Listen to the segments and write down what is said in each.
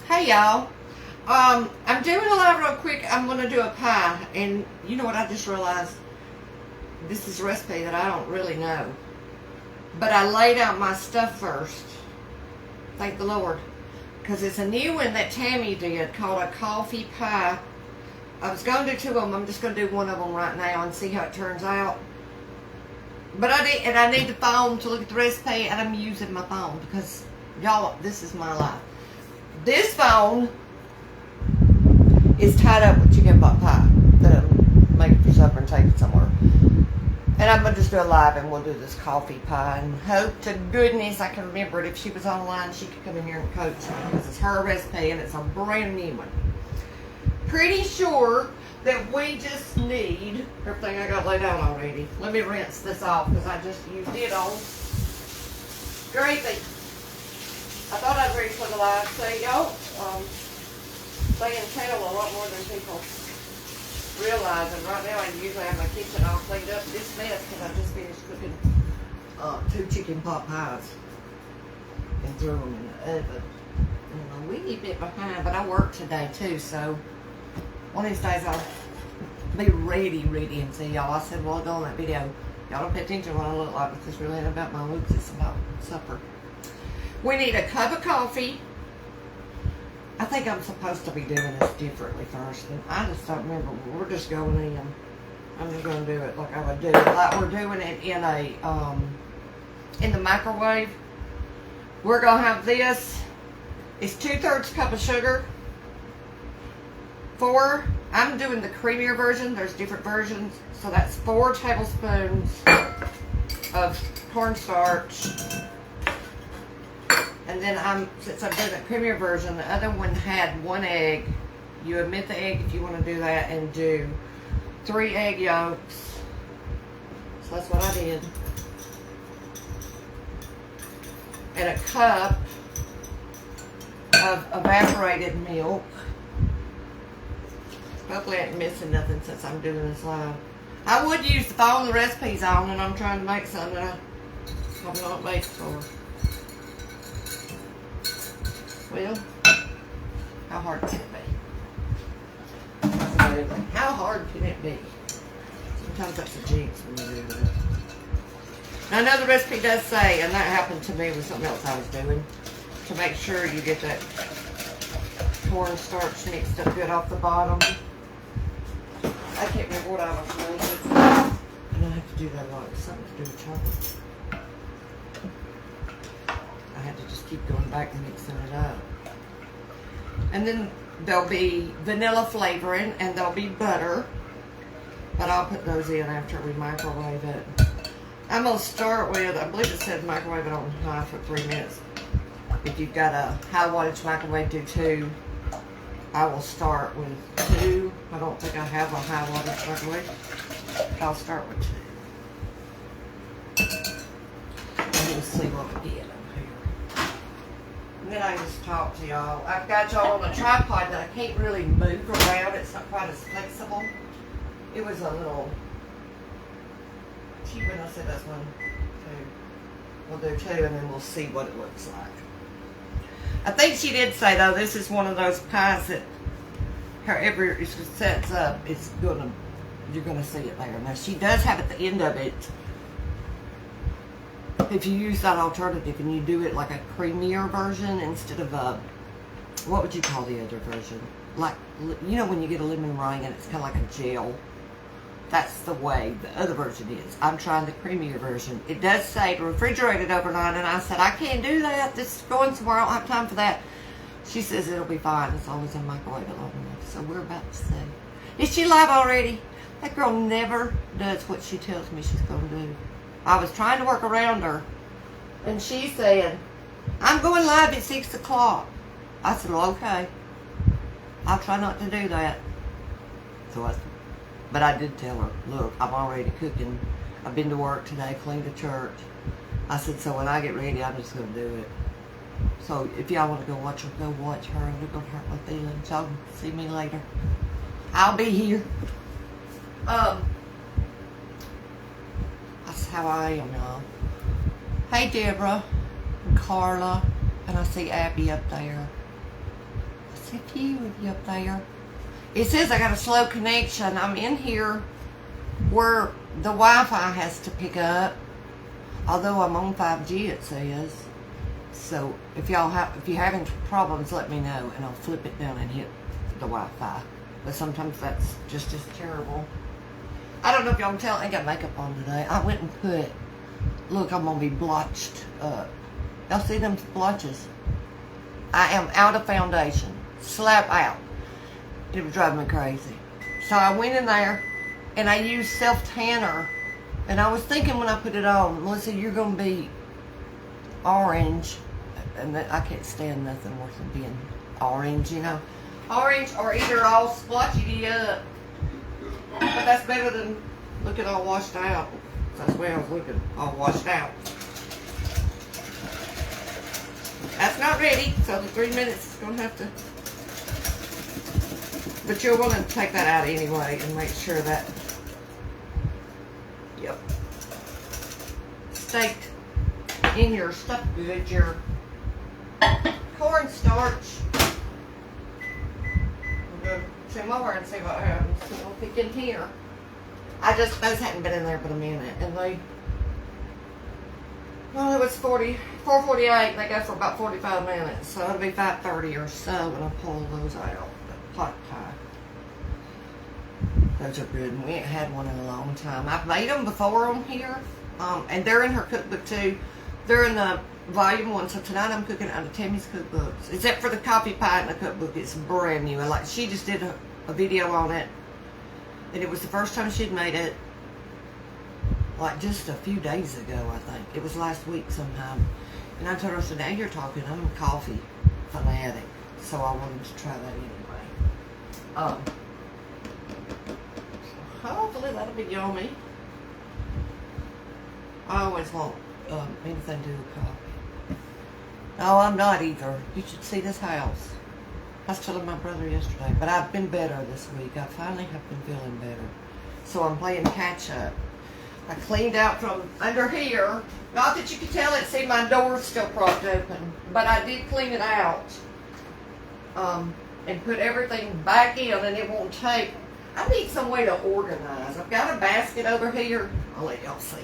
Hey y'all, I'm doing a live real quick. I'm going to do a pie, and you know what I just realized? This is a recipe that I don't really know, but I laid out my stuff first. Thank the Lord, because it's a new one that Tammy did called a coffee pie. I was going to do two of them. I'm just going to do one of them right now and see how it turns out. But I need the phone to look at the recipe, and I'm using my phone because y'all, this is my life. This phone is tied up with chicken pot pie that I'm making for supper and taking somewhere. And I'm going to just do a live and we'll do this coffee pie and hope to goodness I can remember it. If she was online, she could come in here and coach me because it's her recipe and it's a brand new one. Pretty sure that we just need everything I got laid out already. Let me rinse this off because I just used it on gravy. I thought I'd ready for the live. So y'all, they entail a lot more than people realize. And right now I usually have my kitchen all cleaned up. This mess because I just finished cooking 2 chicken pot pies and threw them in the oven. And we need a bit behind, but I work today too, so one of these days I'll be ready and see y'all. I said, well, go on that video. Y'all don't pay attention to what I look like, but this really ain't about my looks, it's about supper. We need a cup of coffee. I think I'm supposed to be doing this differently first, and I just don't remember. We're just going in. I'm just going to do it like I would do it, like we're doing it in the microwave. We're going to have this. It's 2/3 cup of sugar. I'm doing the creamier version. There's different versions, so that's 4 tablespoons of cornstarch. And then since I'm doing the creamier version, the other one had 1 egg. You omit the egg if you want to do that, and do 3 egg yolks. So that's what I did. And a cup of evaporated milk. Hopefully I ain't missing nothing since I'm doing this live. I would use the phone the recipe's on, and I'm trying to make something that I have not made before. Well, how hard can it be? How hard can it be? Sometimes that's a jinx when you do that. Now, I know the recipe does say, and that happened to me with something else I was doing, to make sure you get that cornstarch mixed up good off the bottom. I can't remember what I was making. And I have to do that a lot. It's something to do with chocolate. I had to just keep going back and mixing it up. And then there'll be vanilla flavoring and there'll be butter. But I'll put those in after we microwave it. I'm going to start with, I believe it says microwave it on high for 3 minutes. If you've got a high wattage microwave, do 2. I will start with 2. I don't think I have a high wattage microwave. I'll start with 2. And we'll see what we get. And then I just talk to y'all. I've got y'all on a tripod that I can't really move around. It's not quite as flexible. It was a little cheap when I said that's 1, 2. We'll do 2 and then we'll see what it looks like. I think she did say though, this is one of those pies that however it sets up, you're gonna see it there. Now she does have at the end of it, if you use that alternative and you do it like a creamier version instead of a, what would you call the other version? Like, you know when you get a lemon meringue and it's kind of like a gel? That's the way the other version is. I'm trying the creamier version. It does say to refrigerate it overnight, and I said, I can't do that. This is going somewhere. I don't have time for that. She says it'll be fine as long as I microwave it long enough. So we're about to see. Is she live already? That girl never does what she tells me she's going to do. I was trying to work around her, and she said, I'm going live at 6 o'clock. I said, well, okay. I'll try not to do that. But I did tell her, look, I'm already cooking. I've been to work today, cleaned the church. I said, so when I get ready, I'm just going to do it. So if y'all want to go watch her, go watch her. It'll go hurt my feelings. Y'all see me later. I'll be here. That's how I am, y'all. Hey, Deborah and Carla. And I see Abby up there. See a few of you up there. It says I got a slow connection. I'm in here where the Wi-Fi has to pick up. Although I'm on 5G, it says. So if you're having problems, let me know, and I'll flip it down and hit the Wi-Fi. But sometimes that's just as terrible. I don't know if y'all can tell. I ain't got makeup on today. I went and put. Look, I'm gonna be blotched up. Y'all see them blotches? I am out of foundation. Slap out. It was driving me crazy. So I went in there and I used self-tanner. And I was thinking when I put it on, Melissa, you're going to be orange. And I can't stand nothing worse than being orange, you know. Orange or either all splotchy up. But that's better than looking all washed out. That's the way I was looking, all washed out. That's not ready, so the 3 minutes is going to have to... But you'll want to take that out anyway and make sure that... Yep. Staked in your stuff good, your cornstarch. We'll go some more and see what happens. We'll pick in here. Those hadn't been in there but a minute, and they... Well, it was 4:48. They go for about 45 minutes, so it'll be 5:30 or so when I pull those out. The pot pie. Those are good, and we ain't had one in a long time. I've made them before on here, and they're in her cookbook too. They're in the volume 1, so tonight I'm cooking out of Tammy's cookbooks. Except for the coffee pie in the cookbook, it's brand new. She just did a video on it, and it was the first time she'd made it. Like just a few days ago, I think. It was last week sometime. And I told her, so now you're talking, I'm a coffee fanatic. So I wanted to try that anyway. Hopefully that'll be yummy. I always want anything to do with coffee. No, I'm not either. You should see this house. I was telling my brother yesterday, but I've been better this week. I finally have been feeling better. So I'm playing catch up. I cleaned out from under here. Not that you could tell it, see my door's still propped open. But I did clean it out. And put everything back in, and it won't take. I need some way to organize. I've got a basket over here. I'll let y'all see.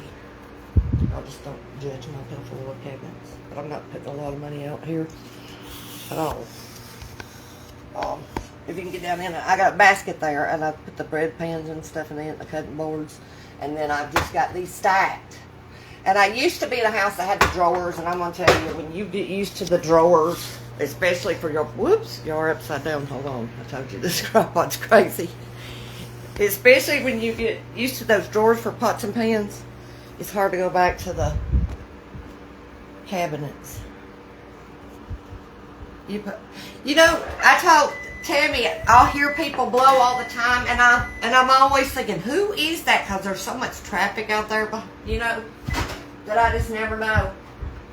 I just don't judge myself for little cabinets. But I'm not putting a lot of money out here at all. If you can get down in it, I got a basket there, and I put the bread pans and stuff in it, the cutting boards. And then I've just got these stacked. And I used to be in a house that had the drawers, and I'm going to tell you, when you get used to the drawers, especially for your, whoops, you're upside down, hold on, I told you this tripod's crazy. Especially when you get used to those drawers for pots and pans, it's hard to go back to the cabinets. You know, I told Tammy, I'll hear people blow all the time, and I'm always thinking, who is that? Because there's so much traffic out there, you know, that I just never know.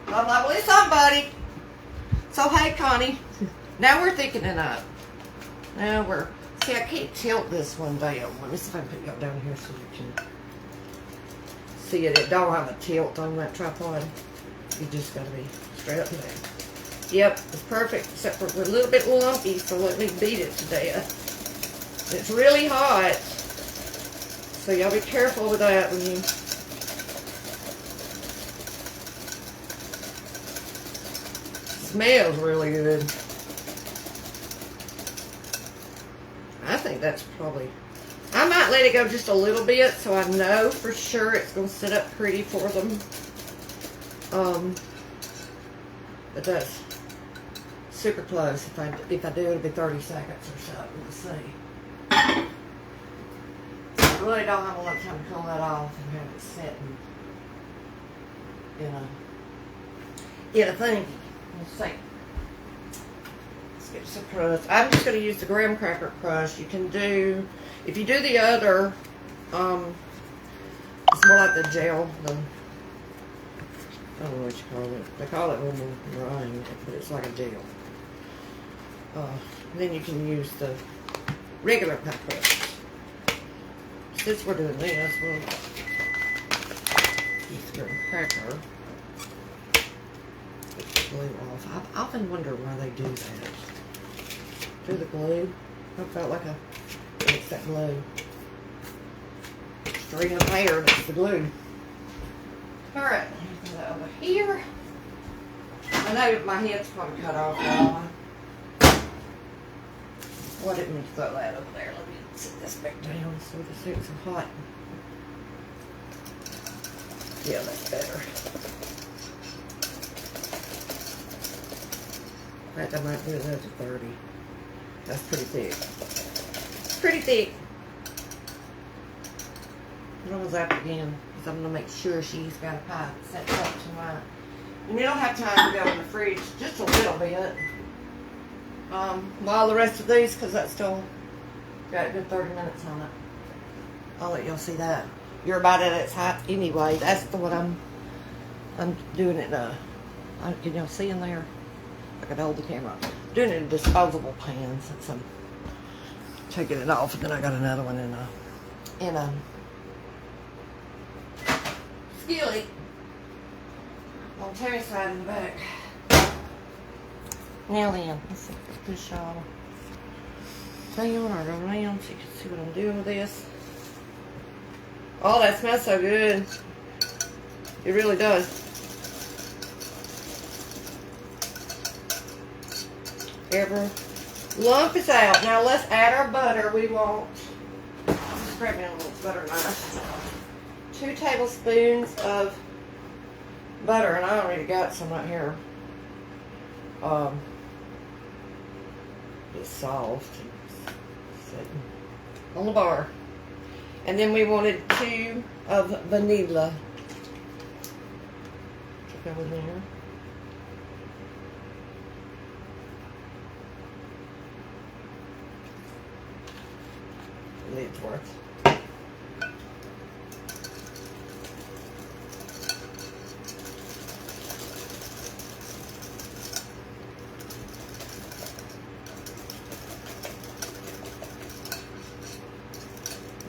I'm like, well, it's somebody. So, hey, Connie, now we're thinking it up. Now see, I can't tilt this one down. Let me see if I can put it down here so you can see it. It don't have a tilt on that tripod. You just got to be straight up and down. Yep, it's perfect, except for we're a little bit lumpy, so let me beat it to death. It's really hot, so y'all be careful with that when you... Smells really good. I think that's probably... I might let it go just a little bit, so I know for sure it's going to sit up pretty for them. But that's super close. If I do, it'll be 30 seconds or so. We'll see. I really don't have a lot of time to pull that off and have it sitting in a thingy. Let's see. Let's get some crust. I'm just going to use the graham cracker crust. You can do, if you do the other, it's more like the gel. I don't know what you call it. They call it lemon meringue, but it's like a gel. Then you can use the regular pie crust. Since we're doing this, we'll use the cracker. Get the glue off. I've often wondered why they do that. do the glue. I felt like it's that glue. String of hair, that's the glue. Alright, put that over here. I know my head's probably cut off now. Well, I didn't mean to throw that over there. Let me sit this back down so the suit's so hot. Yeah, that's better. In fact, I might do another 30. That's pretty thick. Pretty thick. I'm gonna zap it again because I'm gonna make sure she's got a pie set up tonight. And it'll have time to go in the fridge just a little bit. While the rest of these, because that's still got a good 30 minutes on it. I'll let y'all see that. You're about at its height anyway. That's the one I'm doing it. Can y'all see in there? I can hold the camera. I'm doing it in disposable pans since I'm taking it off, and then I got another one in a skillet on Terry's side in the back. Now then, let's see if I can push y'all down or around so you can see what I'm doing with this. Oh, that smells so good. It really does. Every lump is out. Now let's add our butter. We want, just grab me a little butter knife. 2 tablespoons of butter, and I already got some right here. It's soft and sitting on the bar. And then we wanted 2 of vanilla to go in there. Lid's worth.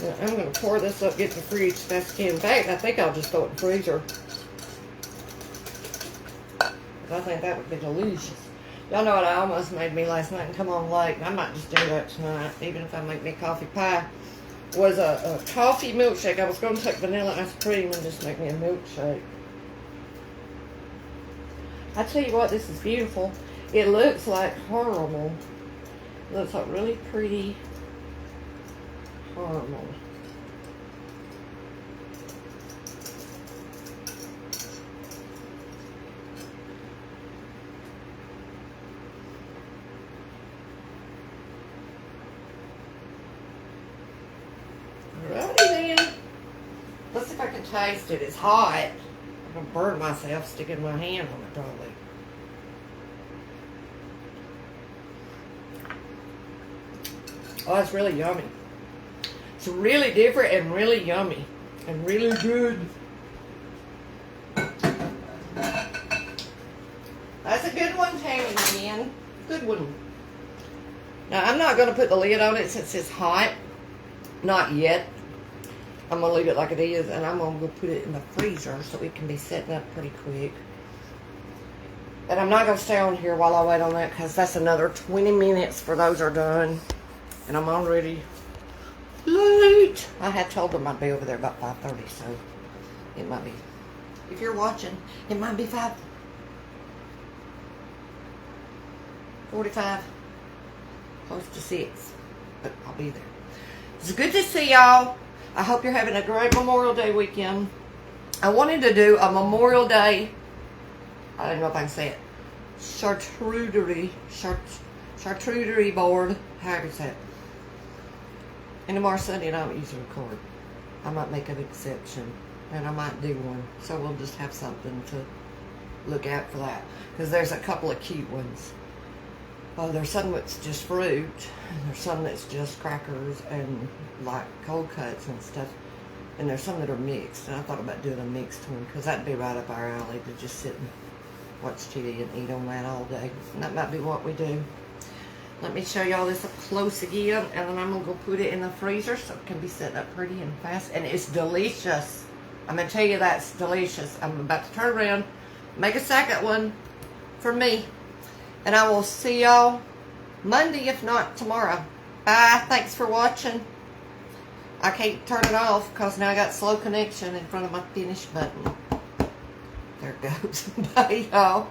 Now, I'm going to pour this up, get in the fridge as fast as I can. In fact, I think I'll just throw it in the freezer. I think that would be delicious. Y'all know what I almost made me last night and come on late. I might just do that tonight, even if I make me a coffee pie. Was a coffee milkshake. I was going to take vanilla ice cream and just make me a milkshake. I tell you what, this is beautiful. It looks like caramel. It looks like really pretty caramel. Alrighty then. Let's see if I can taste it. It's hot. I'm going to burn myself sticking my hand on it probably. Oh, it's really yummy. It's really different and really yummy. And really good. That's a good one, Tammy, man. Good one. Now, I'm not going to put the lid on it since it's hot. Not yet. I'm going to leave it like it is, and I'm going to put it in the freezer so it can be setting up pretty quick. And I'm not going to stay on here while I wait on that because that's another 20 minutes for those are done. And I'm already late. I had told them I'd be over there about 5:30, so it might be, if you're watching, it might be 5:45, close to 6, but I'll be there. It's good to see y'all. I hope you're having a great Memorial Day weekend. I wanted to do a Memorial Day, I don't know if I can say it, charcuterie board, however you say it. And tomorrow Sunday, I don't usually record. I might make an exception, and I might do one. So we'll just have something to look out for that. Because there's a couple of cute ones. There's some that's just fruit, and there's some that's just crackers and like cold cuts and stuff. And there's some that are mixed. And I thought about doing a mixed one, because that'd be right up our alley to just sit and watch TV and eat on that all day. And that might be what we do. Let me show y'all this up close again, and then I'm going to go put it in the freezer so it can be set up pretty and fast. And it's delicious. I'm going to tell you that's delicious. I'm about to turn around, make a second one for me. And I will see y'all Monday, if not tomorrow. Bye. Thanks for watching. I can't turn it off because now I got slow connection in front of my finish button. There it goes. Bye, y'all.